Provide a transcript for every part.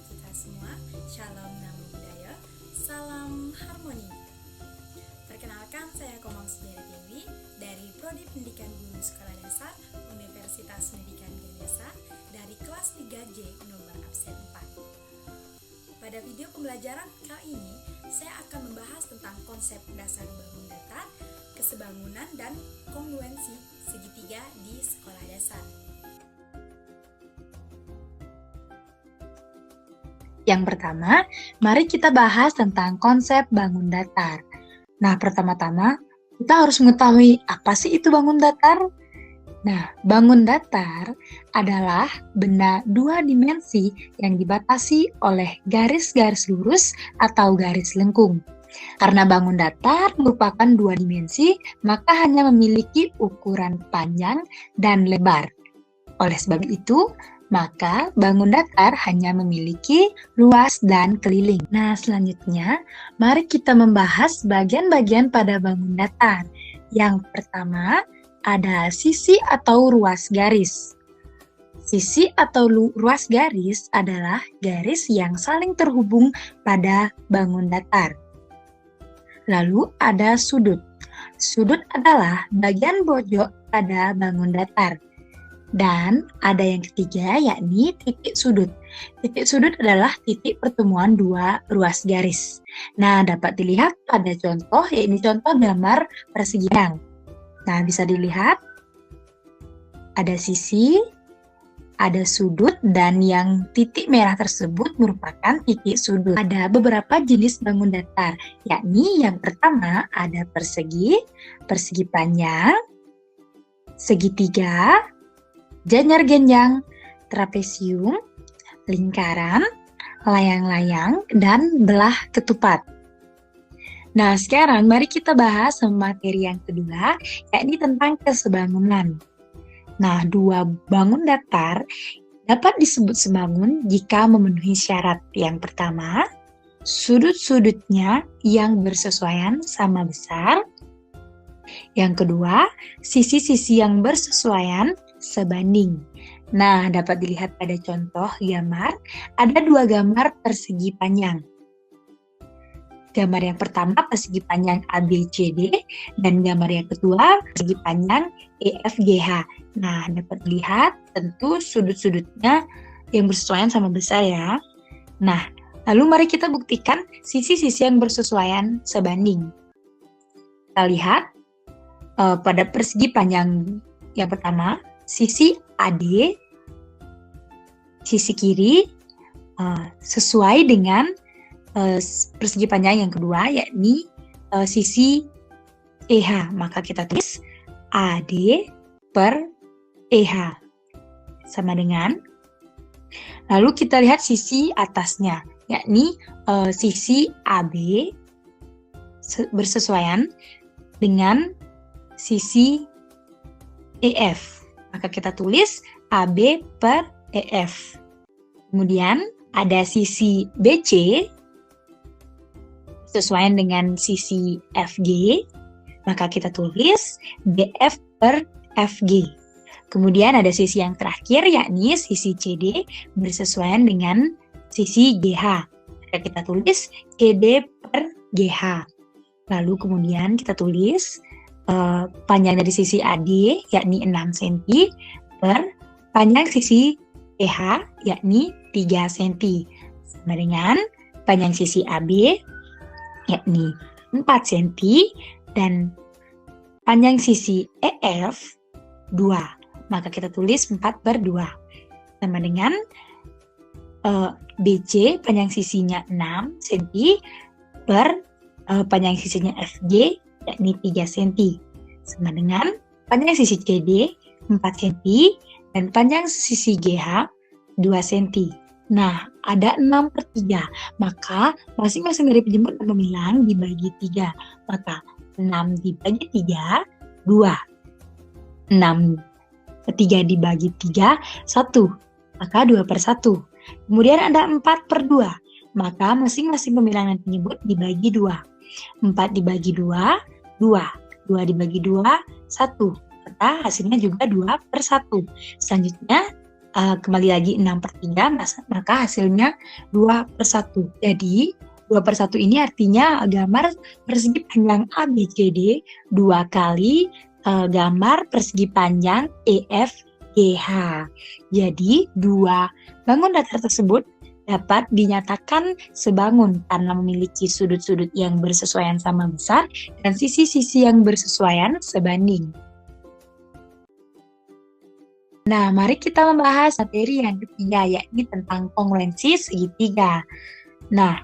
untuk kita semua. Shalom Namo Buddhaya, salam harmoni. Perkenalkan, saya Komang Sudara Dewi dari Prodi Pendidikan Guru Sekolah Dasar Universitas Pendidikan Ganesha dari kelas 3J nomor absen 4. Pada video pembelajaran kali ini, saya akan membahas tentang konsep dasar bangun datar, kesebangunan dan kongruensi segitiga di sekolah dasar. Yang pertama, mari kita bahas tentang konsep bangun datar. Nah, pertama-tama kita harus mengetahui apa sih itu bangun datar. Nah, bangun datar adalah benda dua dimensi yang dibatasi oleh garis-garis lurus atau garis lengkung. Karena bangun datar merupakan dua dimensi, maka hanya memiliki ukuran panjang dan lebar. Oleh sebab itu, maka bangun datar hanya memiliki luas dan keliling. Nah, selanjutnya, mari kita membahas bagian-bagian pada bangun datar. Yang pertama, ada sisi atau ruas garis. Sisi atau ruas garis adalah garis yang saling terhubung pada bangun datar. Lalu ada sudut. Sudut adalah bagian pojok pada bangun datar. Dan ada yang ketiga, yakni titik sudut. Titik sudut adalah titik pertemuan dua ruas garis. Nah, dapat dilihat pada contoh, yakni contoh gambar persegi panjang. Nah, bisa dilihat ada sisi, ada sudut, dan yang titik merah tersebut merupakan titik sudut. Ada beberapa jenis bangun datar, yakni yang pertama ada persegi, persegi panjang, segitiga, janyar genjang, trapesium, lingkaran, layang-layang, dan belah ketupat. Nah, sekarang mari kita bahas materi yang kedua, yakni tentang kesebangunan. Nah, dua bangun datar dapat disebut sebangun jika memenuhi syarat. Yang pertama, sudut-sudutnya yang bersesuaian sama besar. Yang kedua, sisi-sisi yang bersesuaian sebanding. Nah, dapat dilihat pada contoh gambar, ada dua gambar persegi panjang. Gambar yang pertama persegi panjang ABCD dan gambar yang kedua persegi panjang EFGH. Nah, dapat dilihat tentu sudut-sudutnya yang bersesuaian sama besar ya. Nah, lalu mari kita buktikan sisi-sisi yang bersesuaian sebanding. Kita lihat pada persegi panjang yang pertama, sisi AD, sisi kiri sesuai dengan persegi panjang yang kedua, yakni sisi EH. Maka kita tulis AD per EH sama dengan. Lalu kita lihat sisi atasnya, yakni sisi AB bersesuaian dengan sisi EF. Maka kita tulis AB per EF. Kemudian ada sisi BC sesuaian dengan sisi FG. Maka kita tulis BF per FG. Kemudian ada sisi yang terakhir, yakni sisi CD bersesuaian dengan sisi GH. Maka kita tulis CD per GH. Lalu kemudian kita tulis panjang dari sisi AD, yakni 6 cm, per panjang sisi EH, yakni 3 cm. Sama dengan panjang sisi AB, yakni 4 cm, dan panjang sisi EF, 2. Maka kita tulis 4 per 2. Sama dengan BC, panjang sisinya 6 cm, per panjang sisinya FG, yakni 3 cm. Sama dengan panjang sisi CD 4 cm dan panjang sisi GH 2 cm. Nah, ada 6 per 3. Maka masing-masing dari penjemput dan pemilang dibagi 3. Maka 6 dibagi 3, 2. 6 per 3 dibagi 3, 1. Maka 2 per 1. Kemudian ada 4 per 2. Maka masing-masing pemilang dan penjemput dibagi 2. 4 dibagi 2, 2. 2 dibagi 2, 1. Maka hasilnya juga 2 per 1. Selanjutnya kembali lagi 6/3, maka hasilnya 2/1. Jadi 2/1 ini artinya gambar persegi panjang ABCD 2 kali gambar persegi panjang EFGH. Jadi 2 bangun datar tersebut dapat dinyatakan sebangun karena memiliki sudut-sudut yang bersesuaian sama besar dan sisi-sisi yang bersesuaian sebanding. Nah, mari kita membahas materi yang ketiga, yakni tentang kongruensi segitiga. Nah,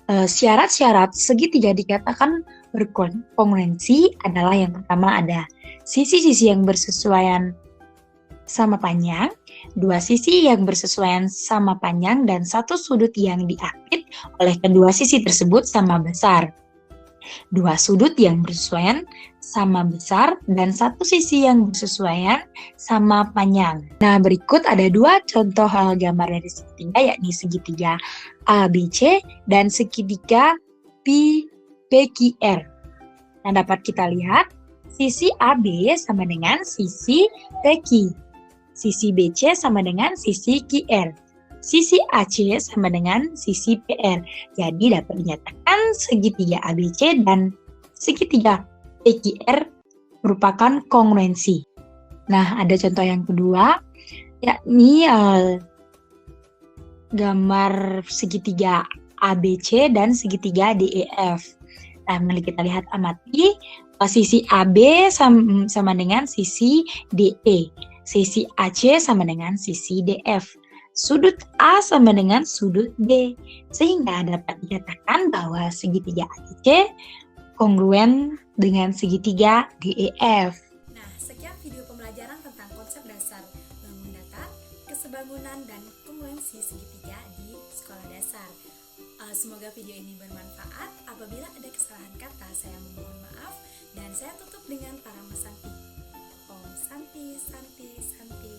syarat-syarat segitiga dikatakan berkongruensi adalah yang pertama ada sisi-sisi yang bersesuaian sama panjang, 2 sisi yang bersesuaian sama panjang, dan 1 sudut yang diapit oleh kedua sisi tersebut sama besar. 2 sudut yang bersesuaian sama besar dan 1 sisi yang bersesuaian sama panjang. Nah, berikut ada 2 contoh gambar dari segitiga, yakni segitiga ABC dan segitiga PQR. Nah, dapat kita lihat sisi AB sama dengan sisi PQ, sisi BC sama dengan sisi QR, sisi AC sama dengan sisi PR. Jadi dapat dinyatakan segitiga ABC dan segitiga PQR merupakan kongruensi. Nah, ada contoh yang kedua, yakni gambar segitiga ABC dan segitiga DEF. Nah, mari kita lihat amati. Sisi AB sama dengan sisi DE. Sisi AC sama dengan sisi DF. Sudut A sama dengan sudut B. Sehingga dapat dikatakan bahwa segitiga ABC kongruen dengan segitiga DEF. Nah, sekian video pembelajaran tentang konsep dasar bangun datar, kesebangunan, dan kongruensi segitiga di sekolah dasar. Semoga video ini bermanfaat. Apabila ada kesalahan kata, saya memohon maaf. Dan saya tutup dengan para Santi. Om Santi, Santi, Santi.